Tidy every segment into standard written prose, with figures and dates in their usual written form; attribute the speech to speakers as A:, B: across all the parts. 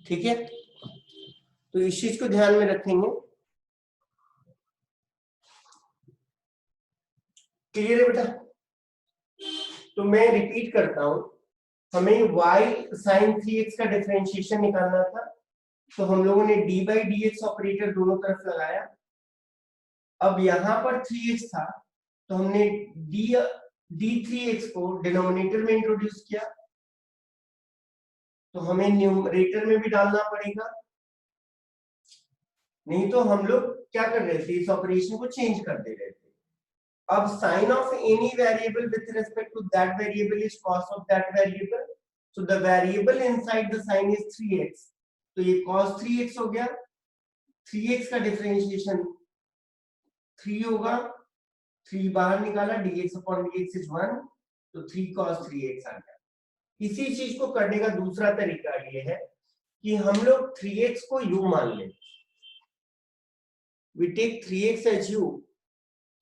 A: ठीक है, तो इस चीज को ध्यान में रखेंगे। क्लियर है बेटा? तो मैं रिपीट करता हूं, हमें y sin 3x का डिफरेंशिएशन निकालना था, तो हम लोगों ने d by D x operator दोनों तरफ लगाया। अब यहां पर 3x था तो हमने d3x को डिनोमिनेटर में इंट्रोड्यूस किया, तो हमें न्यूमरेटर में भी डालना पड़ेगा, नहीं तो हम लोग क्या कर रहे थे, इस ऑपरेशन को चेंज कर दे रहे थे। अब sine of any variable with respect to that variable is cos of that variable, so the variable inside the sine is 3x, तो ये cos 3x हो गया। 3x का डिफरेंशिएशन 3 होगा, 3 बाहर निकाला, dx अपॉन dx इज 1, तो 3 cos 3x आ गया। इसी चीज को करने का दूसरा तरीका ये है कि हम लोग 3x को u मान लें, we take 3x as u,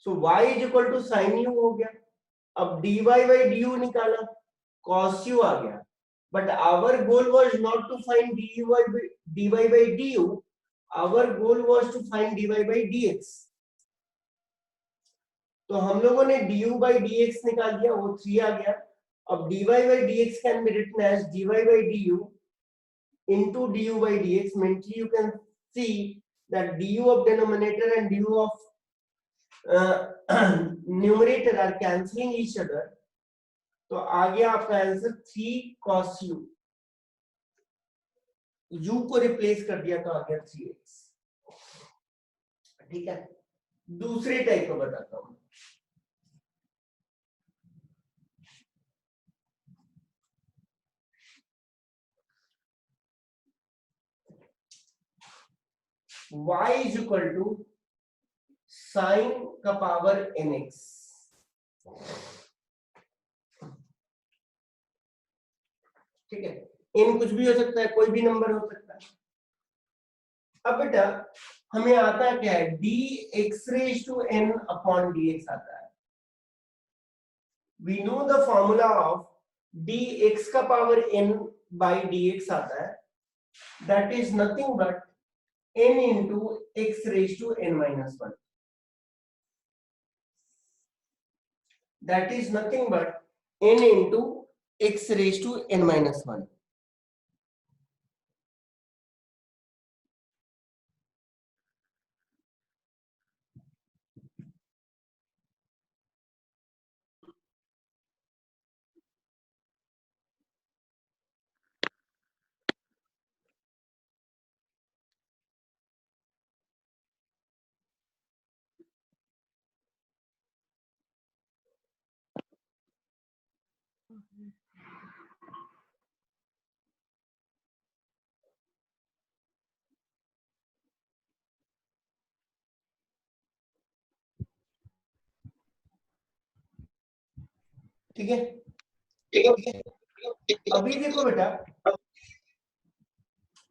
A: so y is equal to sin u हो गया। अब dy by du निकाला, cos u आ गया, but our goal was not to find dy by du, our goal was to find dy by dx। तो हम लोगों ने du by dx निकाल दिया, वो 3 आ गया। अब dy by dx can be written as dy by du into du by dx, mentally you can see that du of denominator and du of numerator are cancelling each other, तो आ गया आपका answer 3 cos u, u को replace कर दिया तो आ गया 3x। ठीक है, दूसरे टाइप को बताता हूं। y is equal to sin का पावर nx, ठीक है, n कुछ भी हो सकता है, कोई भी नंबर हो सकता है। अब बेटा हमें आता क्या है, dx raised to n upon dx आता है। we know the formula of dx का पावर n by dx आता है, that is nothing but n into x raised to n minus 1, that is nothing but n into x raised to n minus 1। ठीक है, अभी देखो बेटा,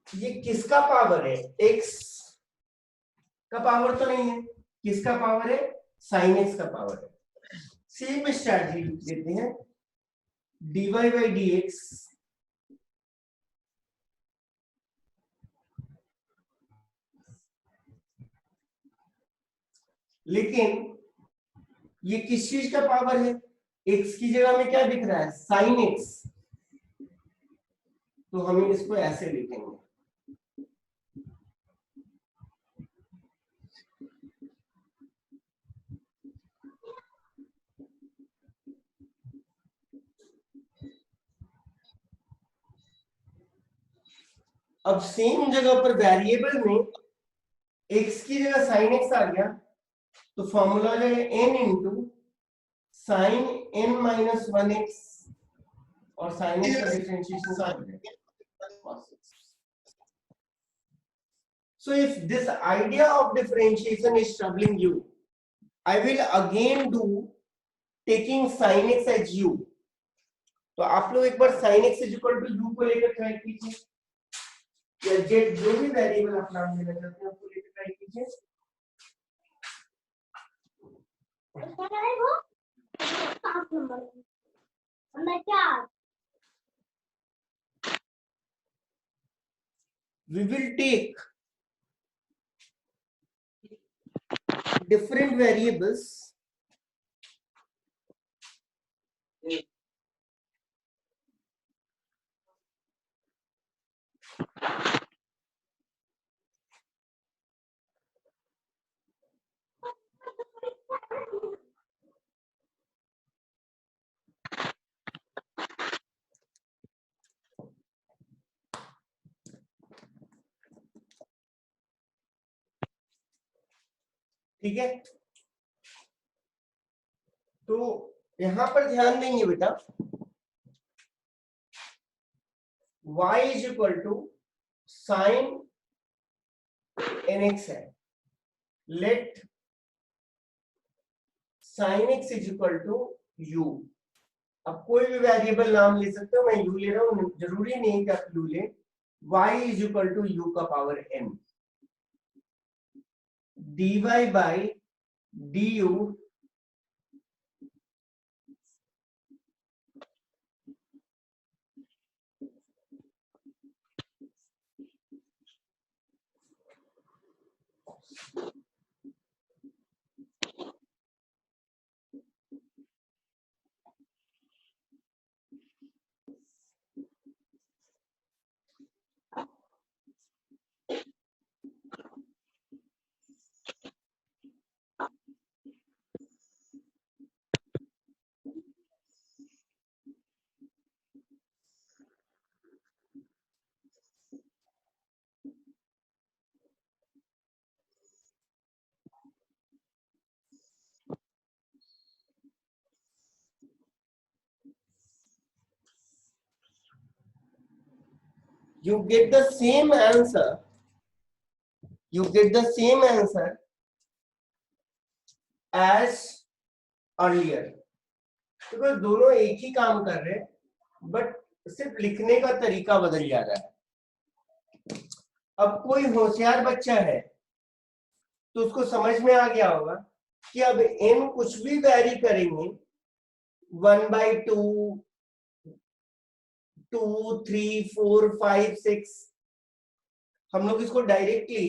A: ये किसका पावर है, x का पावर तो नहीं है, किसका पावर है, sin x का पावर है। सेम स्ट्रैटेजी देते हैं, dy by dx लेकिन ये किस चीज का पावर है, x की जगह में क्या दिख रहा है, sin x, तो हम इसको ऐसे लिखेंगे, अब सेम जगह पर वेरिएबल में x की जगह sin x आ गया, तो फॉर्मूला जो है n into sine n minus 1x, और sin x का डिफरेंशिएशन क्या हो जाएगा, cos x। So if this idea of differentiation is troubling you, I will again do taking sin x as u। तो आप लोग एक बार sin x is equal to u को लेकर ट्राई कीजिए, या z जो भी वेरिएबल आप नाम देना चाहते हैं उसको लेकर ट्राई कीजिए। we will take different variables ठीक है। तो यहां पर ध्यान देंगे बेटा, y is equal to sine nx है, let sine x is equal to u। अब कोई भी वेरिएबल नाम ले सकते हो, मैं u ले रहा हूं, जरूरी नहीं कि आप u ले। y is equal to u का power n, dy by du you get the same answer, you get the same answer as earlier, because दोनों एक ही काम कर रहे हैं, बट सिर्फ लिखने का तरीका बदल जा रहा है। अब कोई होशियार बच्चा है तो उसको समझ में आ गया होगा कि अब n कुछ भी वैरी करेंगे, 1/2, 2, 3, 4, 5, 6, हम लोग इसको डायरेक्टली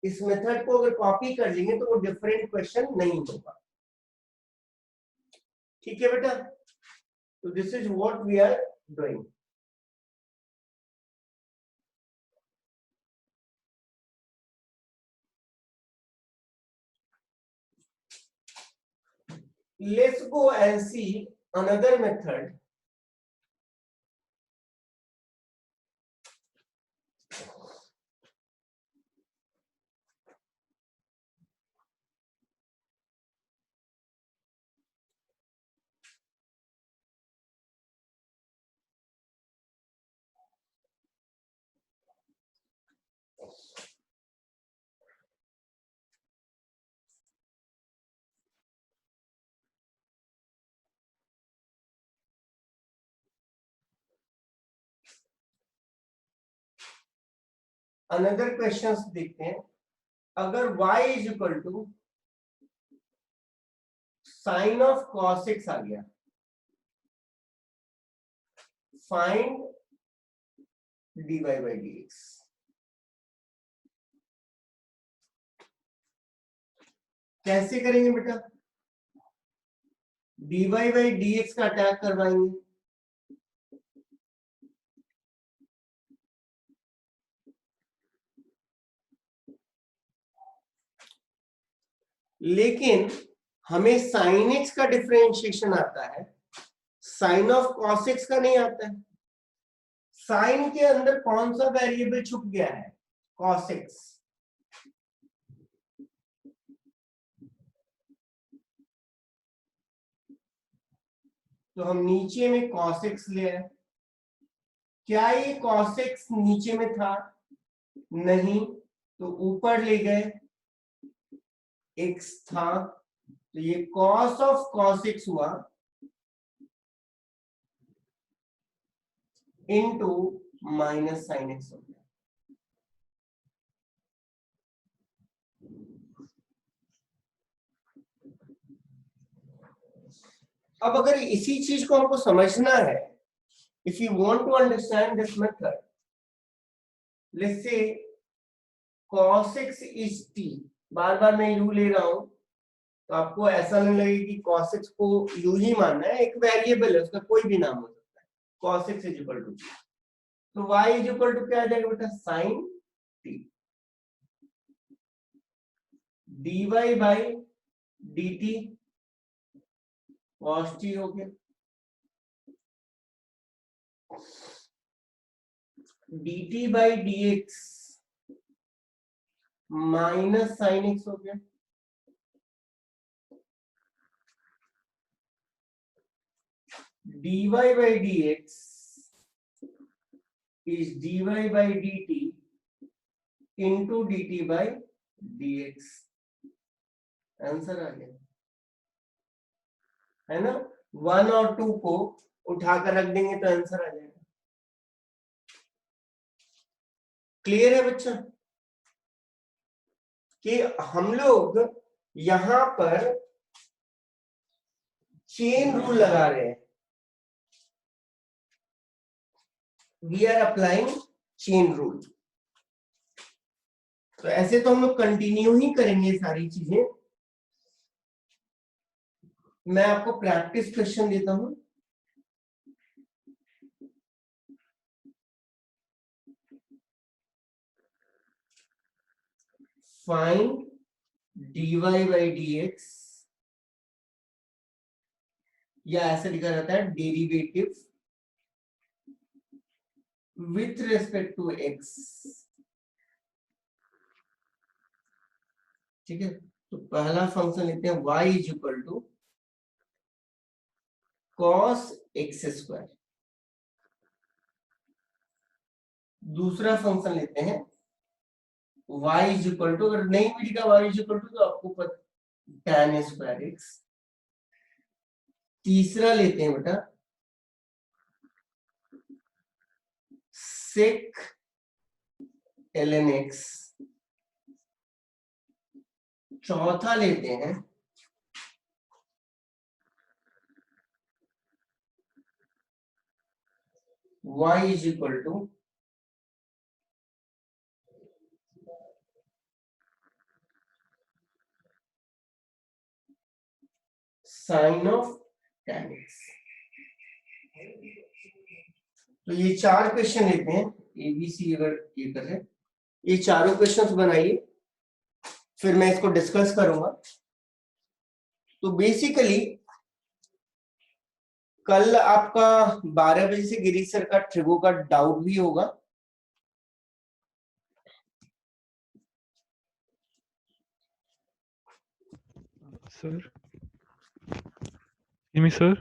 A: इस मेथड को अगर कॉपी कर लेंगे तो वो डिफरेंट क्वेश्चन नहीं होगा। ठीक है बेटा, तो this is what we are doing. Let's go and see another method. Another questions देखते हैं। अगर y is equal to sine of cos x आ गया, फाइंड dy by dx। कैसे करेंगे बेटा? dy by dx का अटैक करवाएंगे। लेकिन हमें साइन x का डिफरेंशिएशन आता है, साइन ऑफ cos x का नहीं आता है। साइन के अंदर कौन सा वेरिएबल छुप गया है? cos x। तो हम नीचे में cos x ले आए। क्या ये cos x नीचे में था? नहीं, तो ऊपर ले गए, x था, तो ये cos ऑफ cos x हुआ इनटू माइनस साइन x हो गया। अब अगर इसी चीज को हमको समझना है, if you want to understand this method, let's say cos x is t, बार बार मैं u ले रहा हूं तो आपको ऐसा नहीं लगे कि cos x को u ही मानना है, एक वेरिएबल है, उसका कोई भी नाम हो सकता है। cos x is equal to, तो y इज इक्वल टू क्या आ जाएगा बेटा, sin t, dy by dt cos t हो गया, dt by dx minus sine x हो गया, dy by dx is dy by dt into dt by dx, answer आ गया है ना। 1 और 2 को उठाकर रख देंगे तो आंसर आ जाएगा। क्लियर है बच्चा कि हम लोग यहां पर चेन रूल लगा रहे हैं, we are applying chain rule. तो ऐसे तो हम लोग कंटिन्यू ही करेंगे सारी चीजें। मैं आपको प्रैक्टिस क्वेश्चन देता हूं, फाइंड dy by dx, या ऐसे लिखा जाता है derivative with respect to x, ठीक है। तो पहला फंक्शन लेते हैं y is equal to cos x square, दूसरा फंक्शन लेते हैं y इज इक्वल टू, अगर नहीं भी लिखा y इज इक्वल टू तो आपको पता tan स्क्वायर x, तीसरा लेते हैं बेटा sec ln x, चौथा लेते हैं y is equal to sine of tan x। तो ये चार क्वेश्चन लेते हैं, एबीसी अगर ये करें, ये चारों क्वेश्चंस बनाइए, फिर मैं इसको डिस्कस करूंगा। तो बेसिकली कल आपका 12 बजे से गिरीश सर का ट्रिगो का डाउट भी होगा।
B: सर सर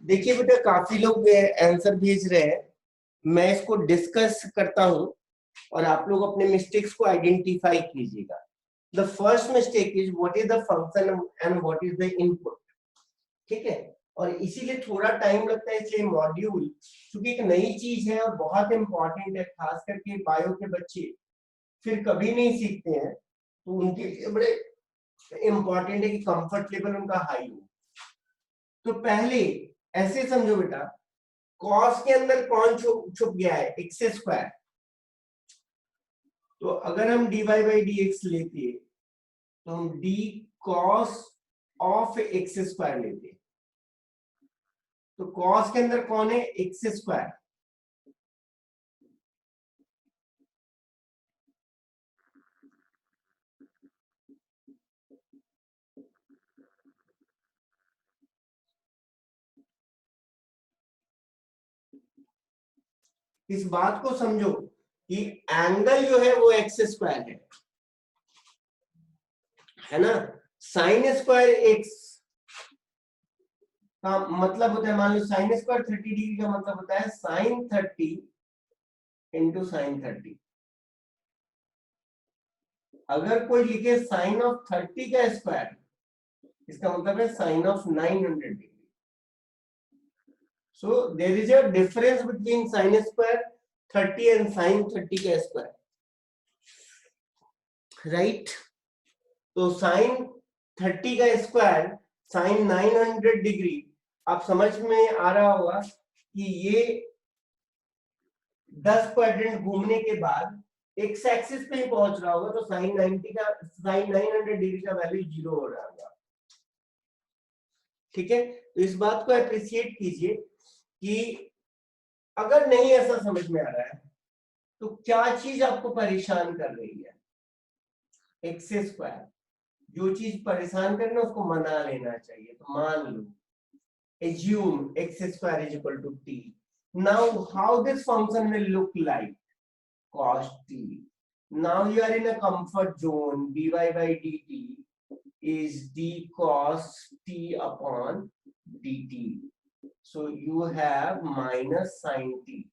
A: देखिए बेटा, काफी लोग आंसर भेज रहे हैं, मैं इसको डिस्कस करता हूं और आप लोग अपने मिस्टेक्स को आइडेंटिफाई कीजिएगा। The first mistake is what is the function and what is the input. ठीक है, और इसीलिए थोड़ा टाइम लगता है, इसलिए मॉड्यूल क्योंकि एक नई चीज है और बहुत इंपॉर्टेंट है, खास करके बायो के बच्चे फिर कभी नहीं सीखते हैं, तो उनके लिए बड़े इंपॉर्टेंट है कि कंफर्ट लेवल उनका हाई हो। तो पहले ऐसे समझो बेटा, कॉस के अंदर कौन छुप गया है? X square. तो अगर हम dy बाई डी एक्स लेते तो हम D cos of x square लेते। तो कॉस के अंदर कौन है? X square. इस बात को समझो कि एंगल जो है वो एक्स स्क्वायर है ना। साइन स्क्वायर एक्स का मतलब होता है, मान लो साइन स्क्वायर 30 डिग्री का मतलब होता है साइन 30 इंटू साइन 30। अगर कोई लिखे साइन ऑफ 30 का स्क्वायर, इसका मतलब है sine of 900 degree. So there is a difference between sine square 30 and sine 30 का स्क्वायर, राइट। तो साइन 30 का स्क्वायर साइन 900 डिग्री, आप समझ में आ रहा होगा कि ये 10 क्वाड्रेंट घूमने के बाद एक्स एक्सिस पे ही पहुंच रहा होगा, तो साइन 900 डिग्री का वैल्यू 0 हो रहा होगा। ठीक है, तो इस बात को अप्रिशिएट कीजिए कि अगर नहीं ऐसा समझ में आ रहा है तो क्या चीज आपको परेशान कर रही है? X square. जो चीज परेशान करना उसको मना लेना चाहिए। तो मान लो, assume x square is equal to t. Now how this function will look like? Cos t. Now you are in a comfort zone. dy by dt is d cos t upon dt. So you have minus sin t.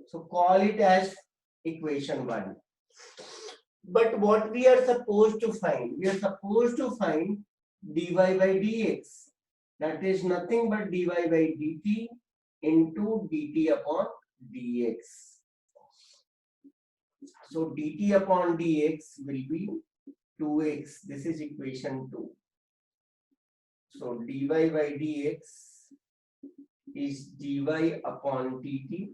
A: So call it as equation 1. But what we are supposed to find? We are supposed to find dy by dx. That is nothing but dy by dt into dt upon dx. So dt upon dx will be 2x. This is equation 2. So dy by dx is dy upon dt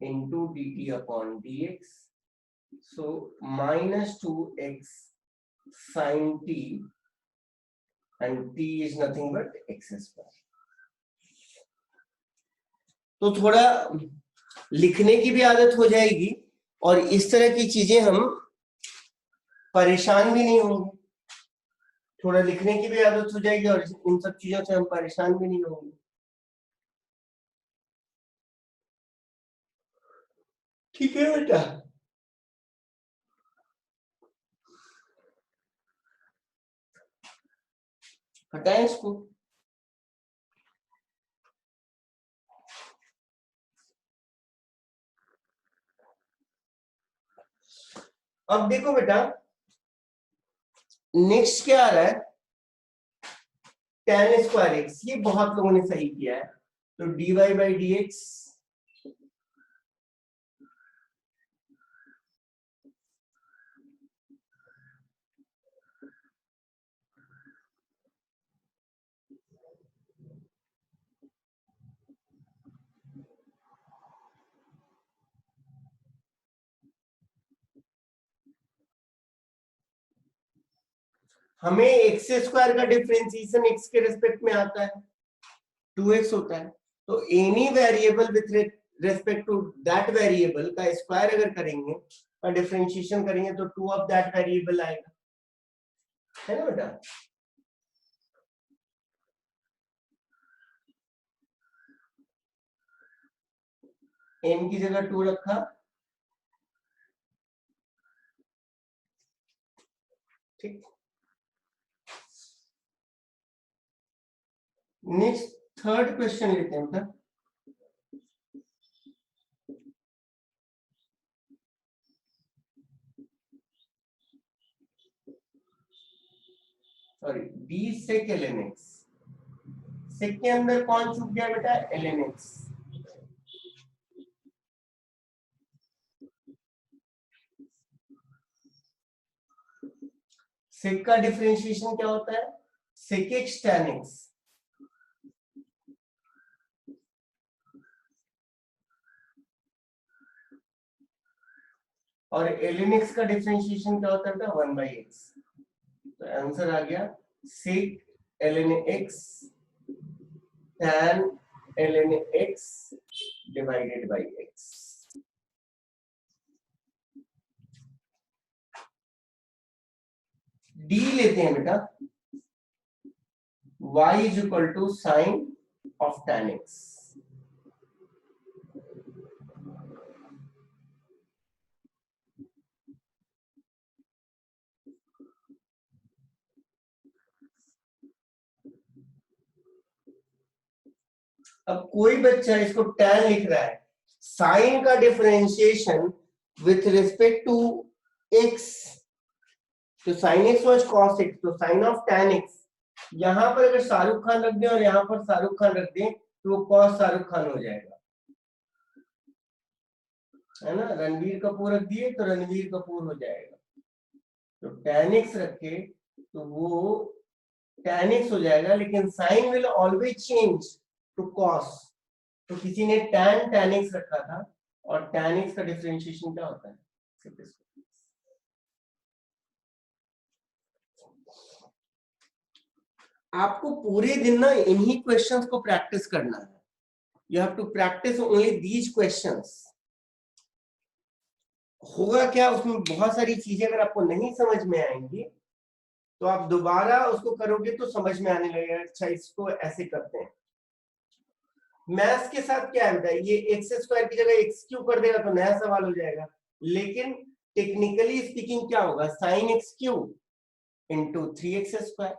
A: into dt upon dx. So minus 2x sin t, and t is nothing but x square. तो थोड़ा लिखने की भी आदत हो जाएगी और इस तरह की चीजें हम परेशान भी नहीं होंगे. थोड़ा लिखने की भी आदत हो जाएगी और इन सब चीजों से हम परेशान भी नहीं होंगे. ठीक है बेटा. हटाएं इसको. अब देखो बेटा, नेक्स्ट क्या आ रहा है? tan square x. ये बहुत लोगों ने सही किया है. तो dy by dx हमें एक्स स्क्वायर का डिफरेंशिएशन एक्स के रेस्पेक्ट में आता है, 2x होता है. तो any variable with respect to that variable का स्क्वायर अगर करेंगे और डिफरेंशिएशन करेंगे तो 2 ऑफ दैट वेरिएबल आएगा, है ना बेटा? n की जगह 2 रखा. ठीक. नेक्स्ट थर्ड क्वेश्चन लेते हैं बेटा. Sorry, d sec ln x. sec के अंदर कौन छूट गया बेटा? ln x. sec का डिफरेंशिएशन क्या होता है? sec x tan x. और ln x का डिफरेंशिएशन क्या होता है? 1 by x. तो आंसर आ गया sec ln x tan ln x divided by x. d लेते हैं बेटा. y is equal to sin of tan x. अब कोई बच्चा इसको tan लिख रहा है. साइन का differentiation with respect to x, तो sin x was cos x, तो sin of tan x. यहां पर अगर शाहरुख खान रख दें और यहां पर शाहरुख खान रख दें तो वो cos शाहरुख खान हो जाएगा, है ना? रणवीर कपूर रख दिए तो रणवीर कपूर हो जाएगा. तो tan x रखे तो वो tan x हो जाएगा, लेकिन sine will always change to cos. तो किसी ने tan x रखा था और tan x का डिफरेंशिएशन क्या होता है? आपको पूरे दिन ना इन्हीं क्वेश्चंस को प्रैक्टिस करना है. You have to practice only these questions. होगा क्या, उसमें बहुत सारी चीजें अगर आपको नहीं समझ में आएंगी तो आप दोबारा उसको करोगे तो समझ में आने लगेगा. अच्छा, इसको ऐसे करते हैं. मैथ्स के साथ क्या है बेटा? ये एक्स स्क्वायर की जगह एक्स क्यूब कर देगा तो नया सवाल हो जाएगा. लेकिन टेक्निकली स्पीकिंग क्या होगा? Sine x cube into 3x square.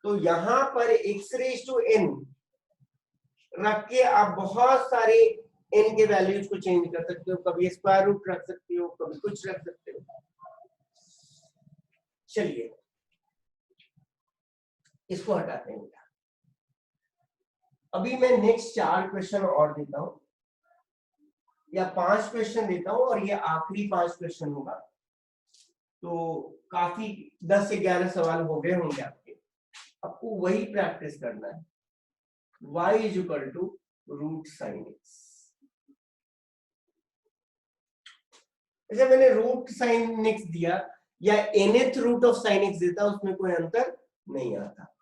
A: तो यहां पर x रेज टू n रख के आप बहुत सारे n के वैल्यूज को चेंज कर सकते हो, कभी स्क्वायर रूट रख सकते हो, कभी कुछ रख सकते हो। चलिए इसको हटाते हैं। अभी मैं नेक्स्ट 4 क्वेश्चन और देता हूं या 5 क्वेश्चन देता हूं और ये आखिरी 5 क्वेश्चन होगा, तो काफी 10 से 11 सवाल हो गए होंगे आपके। आपको वही प्रैक्टिस करना है, y is equal to root sine x. जैसे मैंने रूट साइन एक्स दिया या nth root of sine x देता, उसमें कोई अंतर नहीं आता।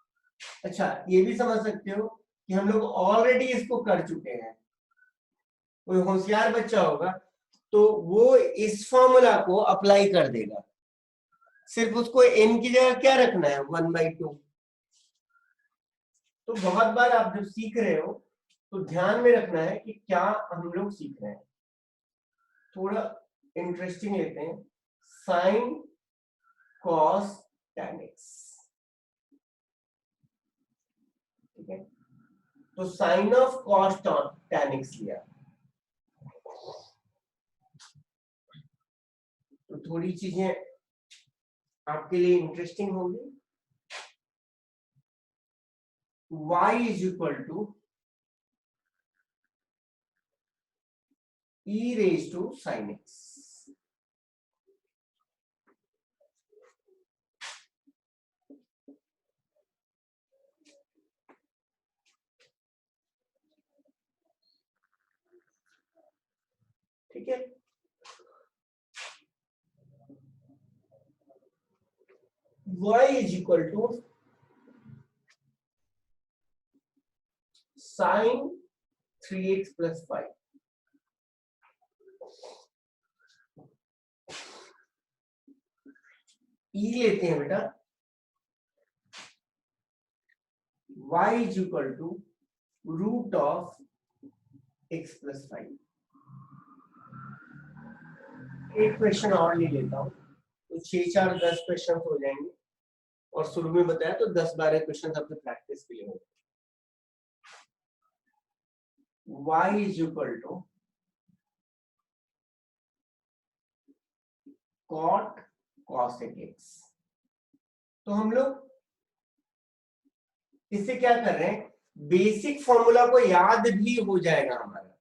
A: अच्छा, ये भी समझ सकते हो कि हम लोग ऑलरेडी इसको कर चुके हैं। कोई होशियार बच्चा होगा तो वो इस फॉर्मूला को अप्लाई कर देगा, सिर्फ उसको n की जगह क्या रखना है, 1/2। तो बहुत बार आप जब सीख रहे हो तो ध्यान में रखना है कि क्या हम लोग सीख रहे हैं। थोड़ा इंटरेस्टिंग लेते हैं, साइन कॉस टैन एक्स। ठीक है, तो sine of cos tan x लिया तो थोड़ी चीजें आपके लिए इंटरेस्टिंग होगी। y is equal to e raise to sine x. ठीक है, y is equal to sine 3x plus 5। e लेते हैं बेटा, y is equal to root of x plus 5। एक क्वेश्चन और ले लेता हूं, तो 6 4 10 क्वेश्चन हो जाएंगे, और शुरू में बताया तो 10 12 क्वेश्चन आपके प्रैक्टिस के लिए होंगे। y is equal to cot cosec x। तो हम लोग इससे क्या कर रहे हैं, बेसिक फॉर्मूला को याद भी हो जाएगा हमारा।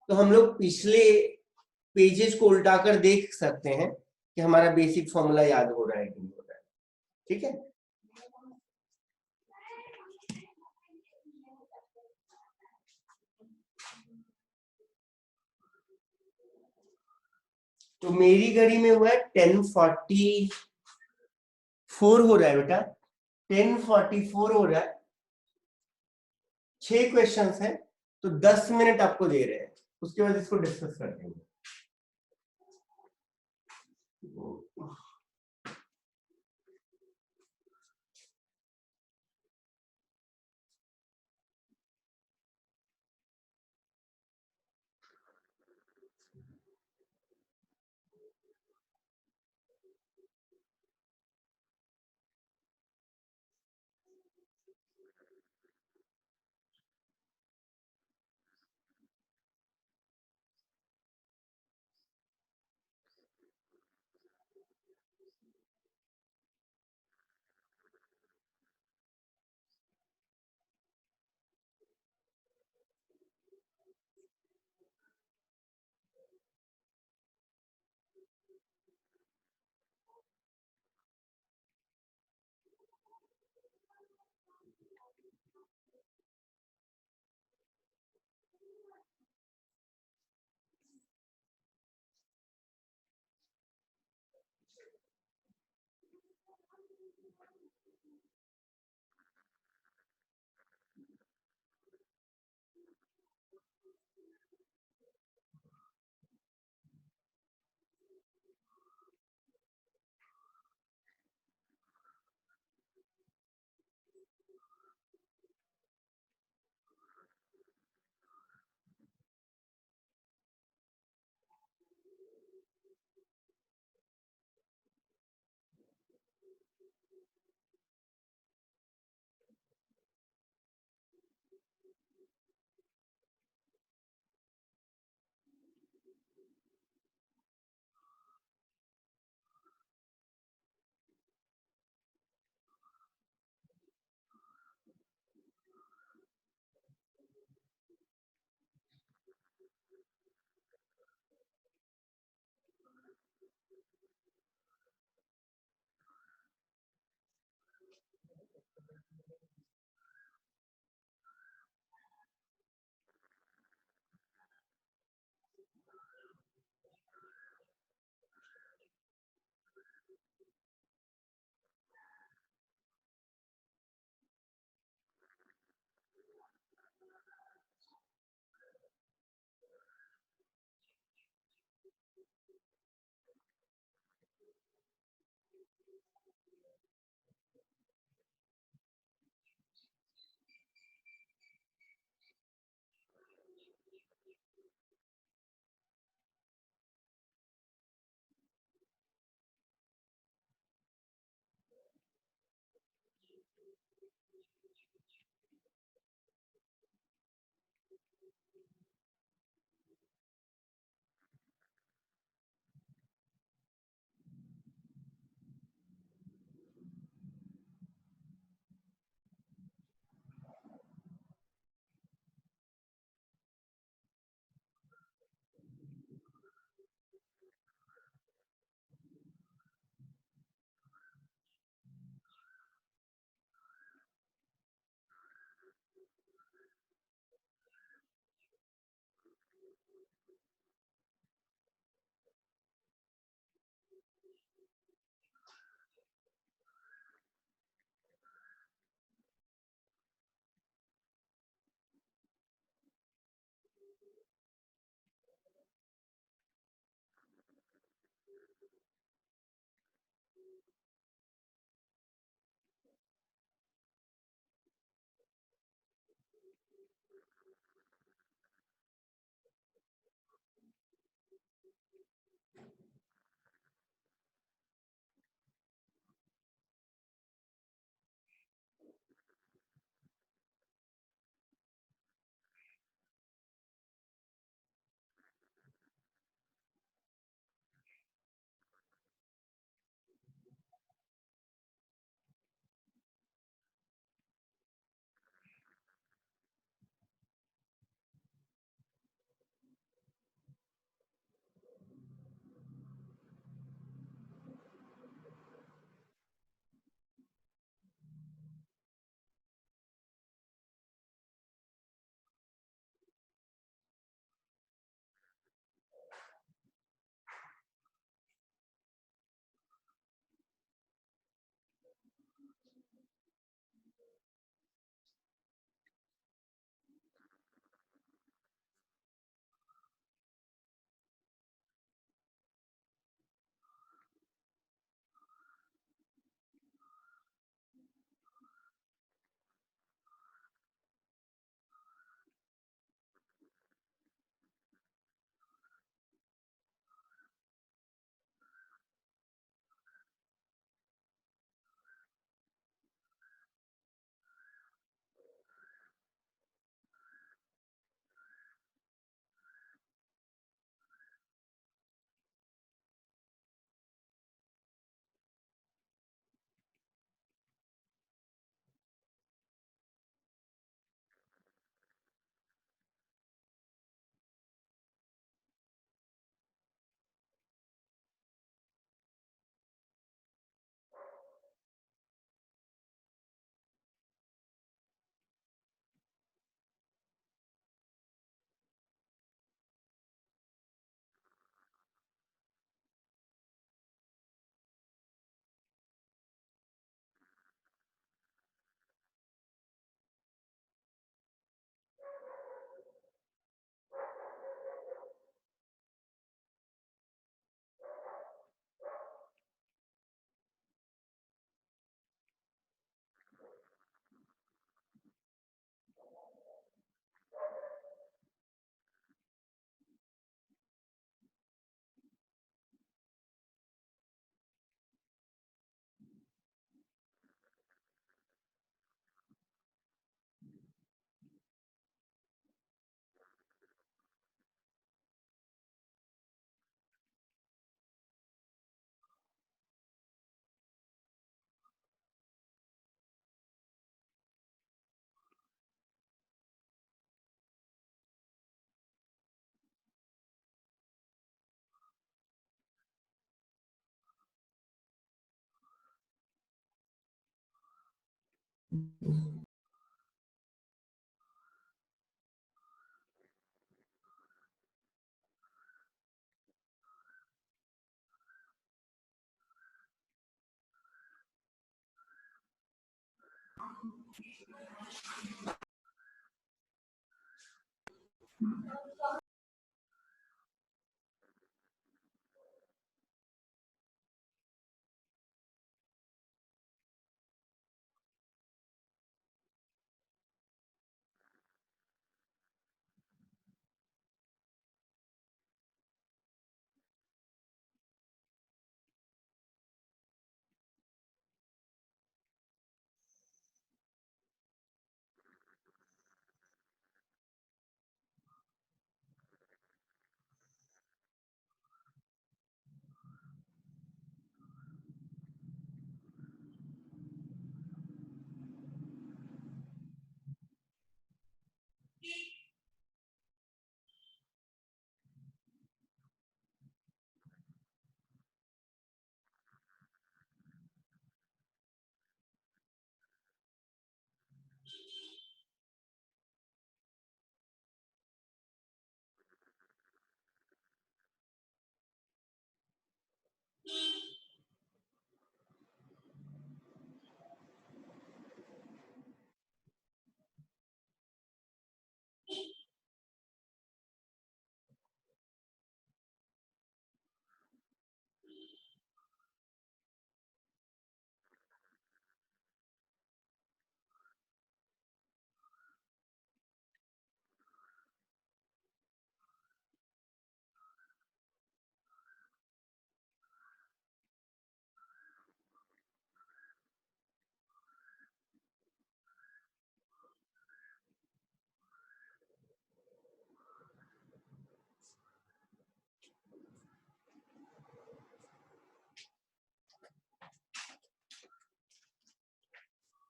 A: तो हम लोग पिछले पेजेस को उल्टाकर देख सकते हैं कि हमारा बेसिक फॉर्मूला याद हो रहा है कि नहीं हो रहा है। ठीक है, तो मेरी घड़ी में हुआ है 10:44 हो रहा है बेटा, 10:44 हो रहा है। 6 क्वेश्चंस हैं, तो 10 मिनट आपको दे रहे हैं, उसके बाद इसको डिस्कस कर देंगे।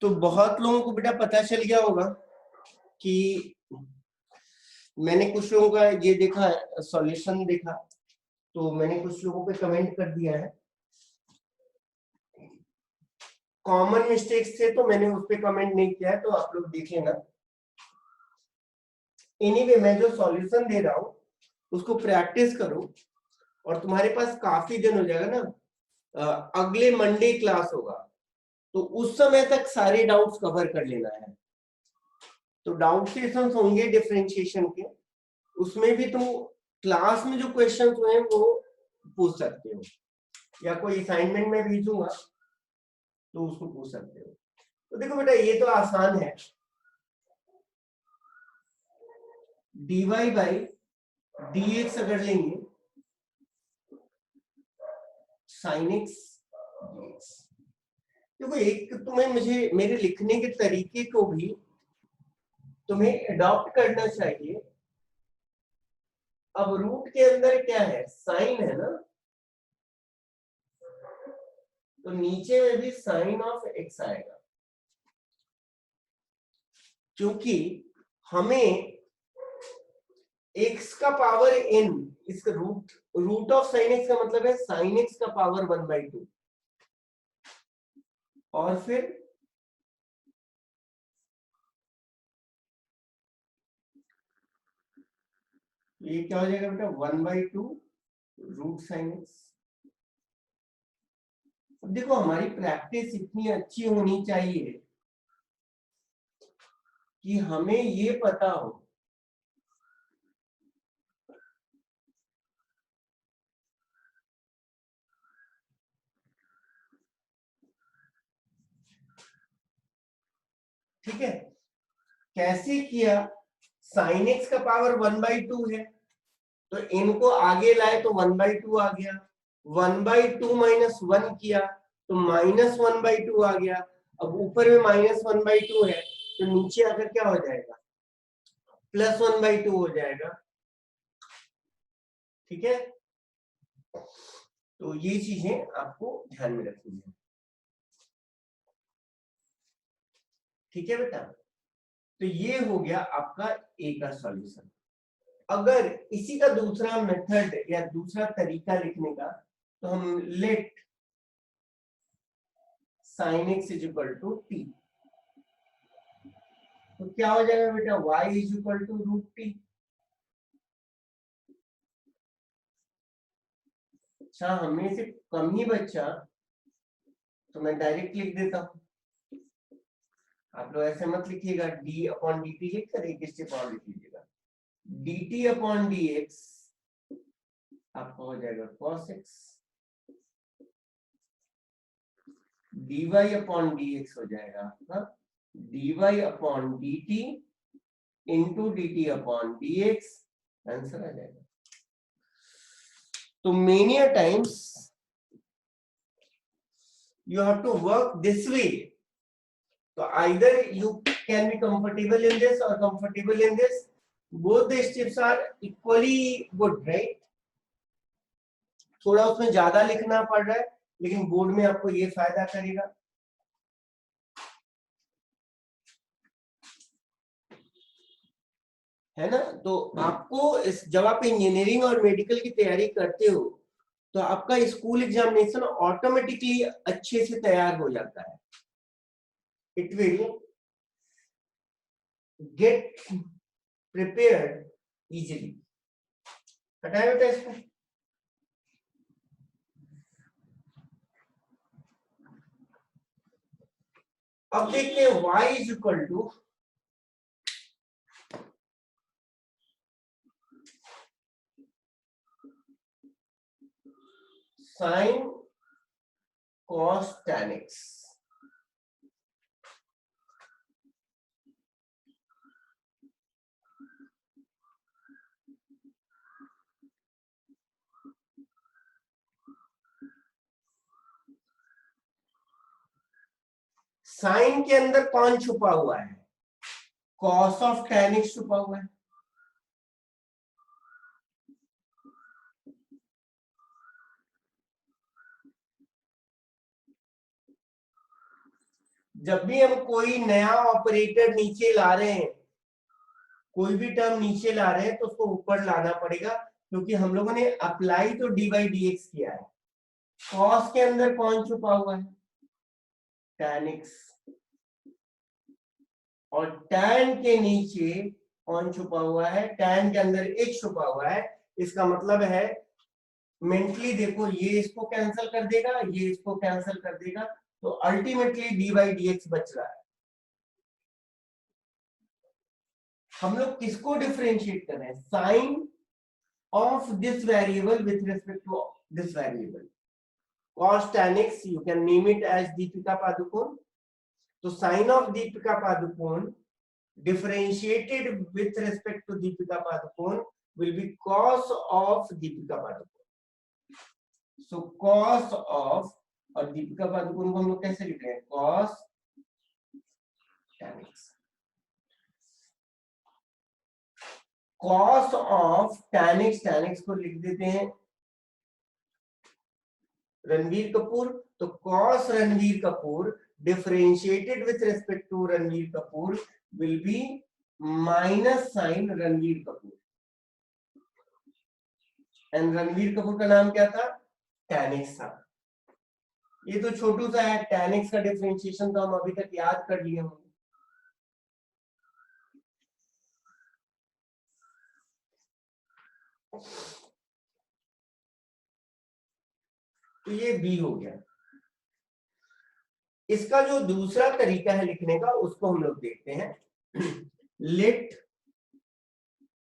A: तो बहुत लोगों को बेटा पता चल गया होगा कि मैंने कुछ लोगों का ये देखा है, सॉल्यूशन देखा, तो मैंने कुछ लोगों पे कमेंट कर दिया है। कॉमन मिस्टेक्स थे तो मैंने उस पे कमेंट नहीं किया है, तो आप लोग देख लेना। एनीवे मैं जो सॉल्यूशन दे रहा हूं उसको प्रैक्टिस करो, और तुम्हारे पास काफी दिन हो जाएगा ना, अगले मंडे क्लास होगा, तो उस समय तक सारे डाउट्स कवर कर लेना है। तो डाउट सेशंस होंगे डिफरेंशिएशन के, उसमें भी तुम क्लास में जो क्वेश्चंस हुए हैं वो पूछ सकते हो, या कोई असाइनमेंट में भेजूंगा तो उसको पूछ सकते हो। तो देखो बेटा ये तो आसान है, dy बाई dx अगर लेंगे sin x dx। देखो एक तुम्हें मुझे मेरे लिखने के तरीके को भी तुम्हें अडॉप्ट करना चाहिए। अब रूट के अंदर क्या है, साइन है ना, तो नीचे में भी साइन ऑफ x आएगा, क्योंकि हमें x का पावर n, इसका रूट ऑफ साइन x का मतलब है साइन x का पावर 1/2, और फिर ये क्या हो जाएगा बेटा 1/2 रूट साइन x। देखो हमारी प्रैक्टिस इतनी अच्छी होनी चाहिए कि हमें ये पता हो ठीक है कैसे किया। साइन एक्स का पावर 1/2 है, तो इनको आगे लाए तो 1/2 आ गया, 1/2 माइनस 1 किया तो -1/2 आ गया। अब ऊपर में -1/2 है, तो नीचे आकर क्या हो जाएगा, +1/2 हो जाएगा। ठीक है, तो ये चीजें आपको ध्यान में रखनी है। ठीक है बेटा, तो ये हो गया आपका ए का सॉल्यूशन। अगर इसी का दूसरा मेथड या दूसरा तरीका लिखने का, तो हम let sin x is equal to t, तो क्या हो जाएगा बेटा, y is equal to root t. अच्छा, हमें से कम ही बच्चा, तो मैं डायरेक्ट लिख देता हूं। आप लोग ऐसे मत लिखिएगा, डी अपॉन डी टी लिख कर एक स्टेप और लिख लीजिएगा, D T upon D X आपका हो जाएगा cos x, dy अपॉन dx हो जाएगा आपका dy अपॉन dt इंटू dt अपॉन dx, आंसर आ जाएगा। तो many a times you have to work this way, so either you can be comfortable in this or comfortable in this, both the steps are equally good, right? थोड़ा उसमें ज्यादा लिखना पड़ रहा है, लेकिन बोर्ड में आपको ये फायदा करेगा। है ना? तो आपको इस, जब आप इंजीनियरिंग और मेडिकल की तैयारी करते हो तो आपका स्कूल एग्जामिनेशन ऑटोमेटिकली अच्छे से तैयार हो जाता है। It will get prepared easily. हटाए बेटा इसको। अब देखते हैं y is equal to sine cos tan x। Sine के अंदर कौन छुपा हुआ है? कॉस ऑफ tan x छुपा हुआ है। जब भी हम कोई नया ऑपरेटर नीचे ला रहे हैं, कोई भी टर्म नीचे ला रहे हैं, तो उसको ऊपर लाना पड़ेगा, क्योंकि हम लोगों ने अप्लाई तो dy dx किया है। कॉस के अंदर कौन छुपा हुआ है? tan x। और tan के नीचे कौन छुपा हुआ है? tan के अंदर x छुपा हुआ है। इसका मतलब है, मेंटली देखो, ये इसको कैंसिल कर देगा, ये इसको कैंसिल कर देगा, तो अल्टीमेटली dy dx बच रहा है। हम लोग किसको डिफरेंशिएट कर रहे हैं? Sine of this variable with respect to this variable. cos tan x you can name it as Deepika Padukone. So sin of Deepika Padukone differentiated with respect to Deepika Padukone will be cos of Deepika Padukone. So cos of, और Deepika Padukone को हम लोग कैसे लिख रहे हैं? cos tan x। cos of tan x को लिख देते हैं रणवीर कपूर। तो cos Ranveer Kapoor differentiated with respect to Ranveer Kapoor will be minus sin Ranveer Kapoor. And Ranveer Kapoor का नाम क्या था? tan x था। ये तो छोटू सा है, tan x का डिफरेंशिएशन तो हम अभी तक याद कर लिए होंगे। तो ये b हो गया। इसका जो दूसरा तरीका है लिखने का, उसको हम लोग देखते हैं। Let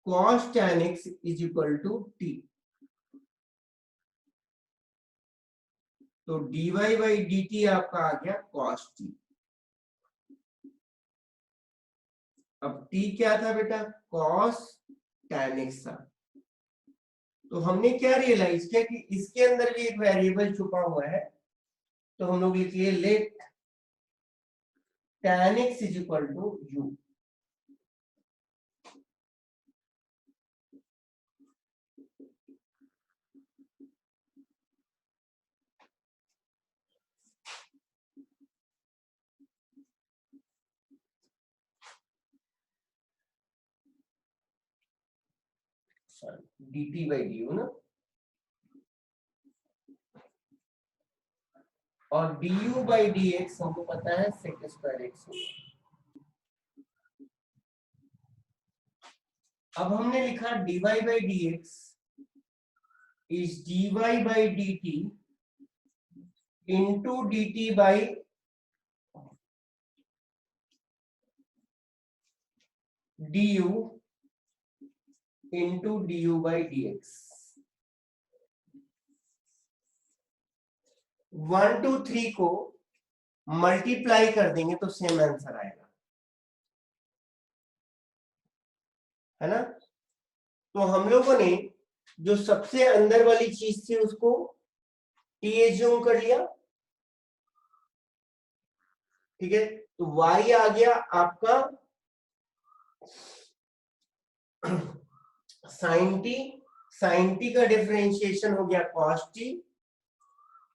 A: cos tan x is equal to t। तो dy बाई dt आपका आ गया cos t। अब t क्या था बेटा? cos tan x था। तो हमने क्या रियलाइज किया कि इसके अंदर भी एक वेरिएबल छुपा हुआ है, तो हम लोग लिखिए let tan x is equal to u। dt by du ना, और du बाई dx हमको पता है sec स्क्वायर x। अब हमने लिखा dy by dx is dy by dt into dt by du into du by dx. 1 2 3 को multiply कर देंगे तो सेम आंसर आएगा, है ना। तो हम लोगों ने जो सबसे अंदर वाली चीज थी उसको टी एज्यूम कर लिया, ठीक है। तो y आ गया आपका sin t का डिफरेंशिएशन हो गया cos t।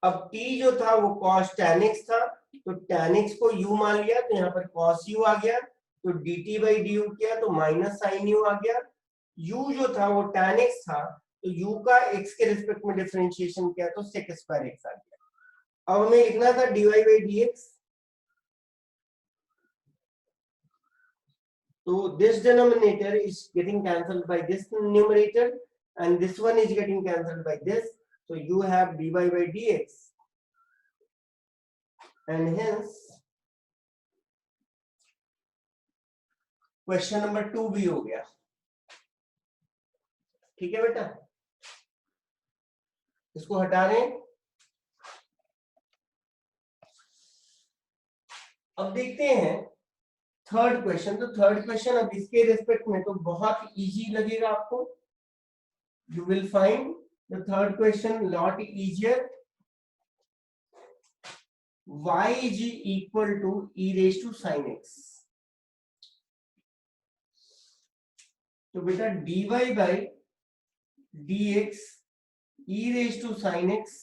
A: अब t जो था वो cos tan x था, तो tan x को u मान लिया, तो यहाँ पर cos u आ गया, तो dt by du किया तो माइनस sin u आ गया। u जो था वो tan x था, तो u का x के रिस्पेक्ट में डिफरेंशिएशन किया तो sec स्क्वायर x आ गया। अब हमें लिखना था dy by dx, so this denominator is getting cancelled by this numerator and this one is getting cancelled by this, so you have dy by dx and hence question number 2 भी हो गया, ठीक है बेटा। इसको हटा रहे हैं। अब देखते हैं थर्ड क्वेश्चन। तो थर्ड क्वेश्चन अब इसके रिस्पेक्ट में तो बहुत इजी लगेगा आपको, you will find the third question lot easier. Y is equal to e raised to sin x, तो बेटा dy by dx e raised to sin x,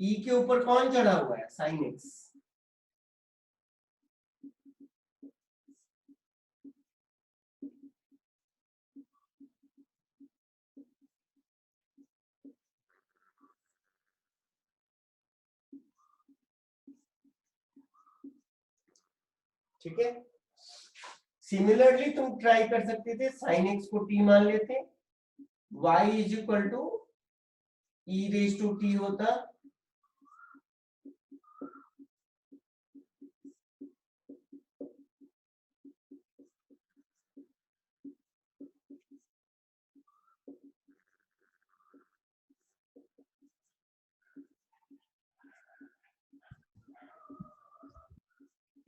A: e के ऊपर कौन चढ़ा हुआ है, sin x, ठीक है। सिमिलरली तुम ट्राई कर सकते थे, sin x को t मान लेते, y is equal to e raise to t होता,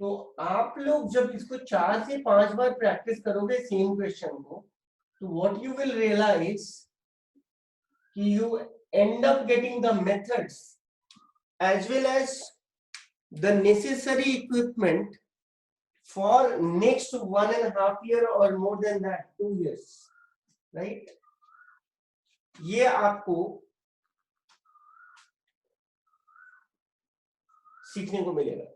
A: तो आप लोग जब इसको 4 से 5 बार प्रैक्टिस करोगे सेम क्वेश्चन को, तो व्हाट यू विल रियलाइज कि you and up getting the methods as well as the necessary equipment for next 1.5 year or more than that 2 years, right? ये आपको सीखने को मिलेगा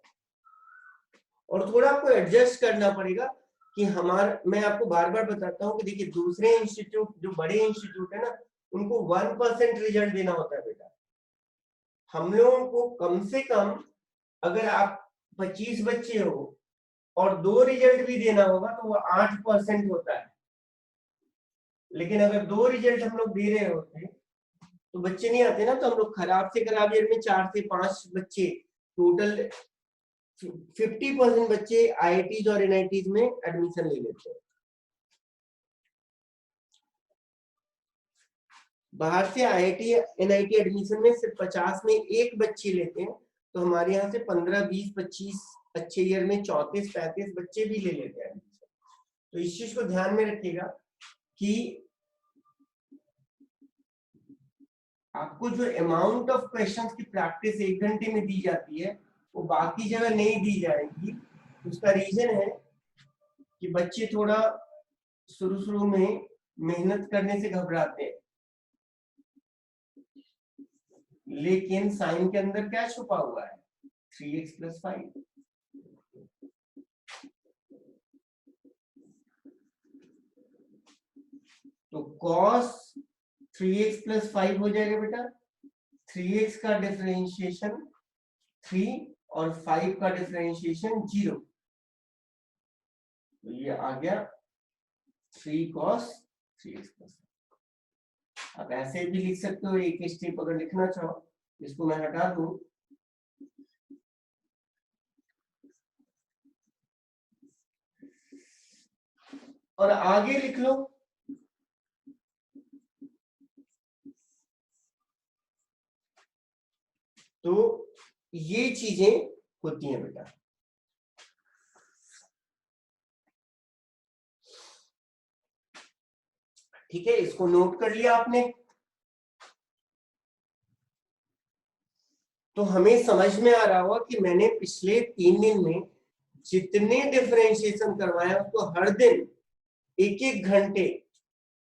A: और थोड़ा आपको एडजस्ट करना पड़ेगा कि मैं आपको बार बार बताता हूं कि देखिए दूसरे इंस्टीट्यूट, जो बड़े इंस्टीट्यूट है ना, उनको 1% रिजल्ट देना होता है बेटा। हम लोगों को कम से कम, अगर आप 25 बच्चे हो और 2 रिजल्ट भी देना होगा तो वो 8% होता है। लेकिन अगर 2 रिजल्ट हम लोग दे रहे होते तो बच्चे नहीं आते ना, तो हम लोग खराब से खराब ईयर में 4 से 5 बच्चे, टोटल 50% बच्चे आईआईटीज और एनआईटीज में एडमिशन ले लेते हैं। बाहर से आईआईटी एनआईटी एडमिशन में सिर्फ 50 में एक बच्चे लेते हैं, तो हमारे यहाँ से 15 20 25 अच्छे ईयर में 34 35 बच्चे भी ले लेते हैं एडमिशन। तो इस चीज को ध्यान में रखिएगा कि आपको जो अमाउंट ऑफ क्वेश्चंस की प्रैक्टिस 1 घंटे में दी जाती है वो बाकी जगह नहीं दी जाएगी। उसका रीजन है कि बच्चे थोड़ा शुरू में मेहनत करने से घबराते हैं, लेकिन साइन के अंदर क्या छुपा हुआ है, 3x + 5। तो cos 3x + 5 हो जाएगा बेटा, 3x का डिफरेंशिएशन 3 और 5 का डिफरेंशिएशन 0। तो ये आ गया 3 cos 3x+। आप ऐसे भी लिख सकते हो, एक स्टेप अगर लिखना चाहो, इसको मैं हटा दूं, और आगे लिख लो। तो ये चीजें होती हैं बेटा। ठीक है, इसको नोट कर लिया आपने। तो हमें समझ में आ रहा होगा कि मैंने पिछले 3 दिन में जितने डिफरेंशिएशन करवाया उसको हर दिन 1-1 घंटे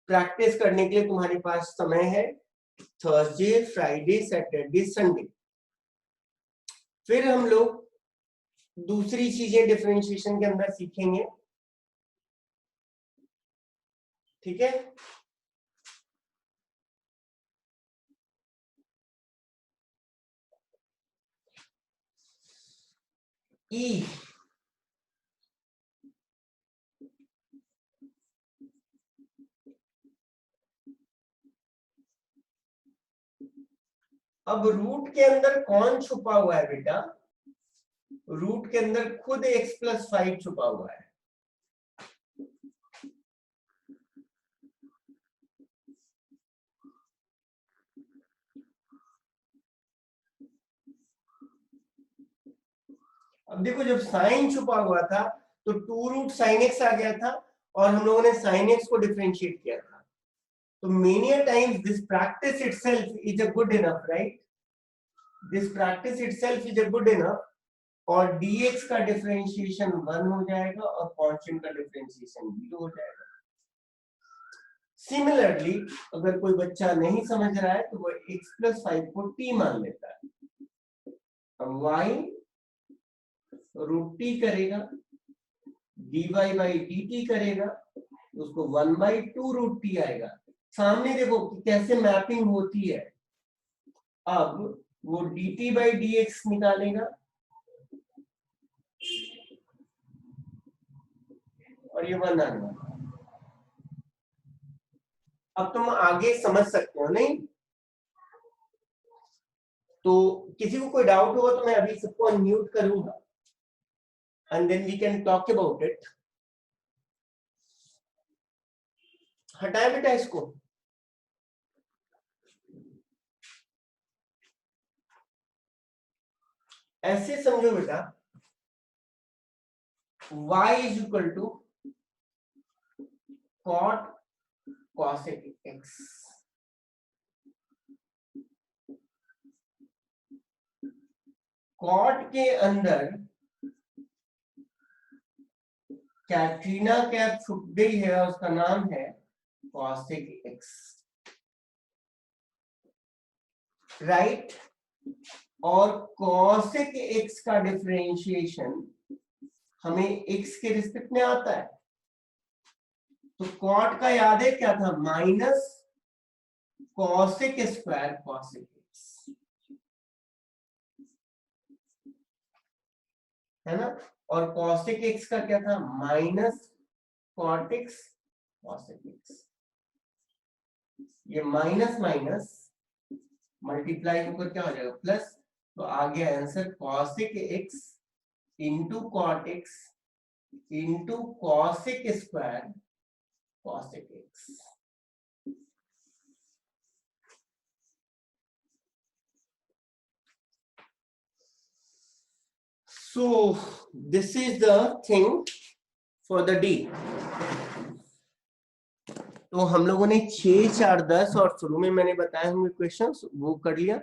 A: प्रैक्टिस करने के लिए तुम्हारे पास समय है। Thursday, Friday, Saturday, Sunday. फिर हम लोग दूसरी चीजें डिफरेंशिएशन के अंदर सीखेंगे। ठीक है, ई अब रूट के अंदर कौन छुपा हुआ है बेटा? रूट के अंदर खुद x+5 छुपा हुआ है। अब देखो, जब साइन छुपा हुआ था तो 2√sin x आ गया था, और हम लोगों ने sin x को डिफरेंशिएट किया था। तो many a times this practice itself is a good enough, right? This practice itself is a good enough, और dx का डिफरेंशिएशन 1 हो जाएगा और कांस्टेंट का डिफरेंशिएशन 0 हो जाएगा। सिमिलरली अगर कोई बच्चा नहीं समझ रहा है तो वो x+5 को t मान लेता है। अब y √t करेगा, dy/dt करेगा, तो उसको 1/2√t आएगा। सामने देखो कि कैसे मैपिंग होती है। अब वो dt/dx निकालेगा और ये 1 आने वाला। अब तुम आगे समझ सकते हो नहीं? तो किसी को कोई डाउट होगा तो मैं अभी सबको अनम्यूट करूंगा, and then we can talk about it. हटाए बेटा इसको। ऐसे समझो बेटा, y इज इक्वल टू cot cosec x। कॉट के अंदर कैटरीना कैफ छुप गई है, उसका नाम है cosec x, राइट? और cosec x का डिफरेंशिएशन हमें x के रिस्पेक्ट में आता है। तो कॉट का याद है क्या था? Minus cosec square cosec x, है ना? और cosec x का क्या था? Minus cot x cosec x। ये माइनस माइनस मल्टीप्लाई होकर क्या हो जाएगा? प्लस। तो आ गया answer cosec x into cot x into cosec square cosec x। So this is the thing for the D। तो हम लोगों ने 6, 4, 10 और शुरू में मैंने बताए होंगे क्वेश्चंस, वो कर लिया।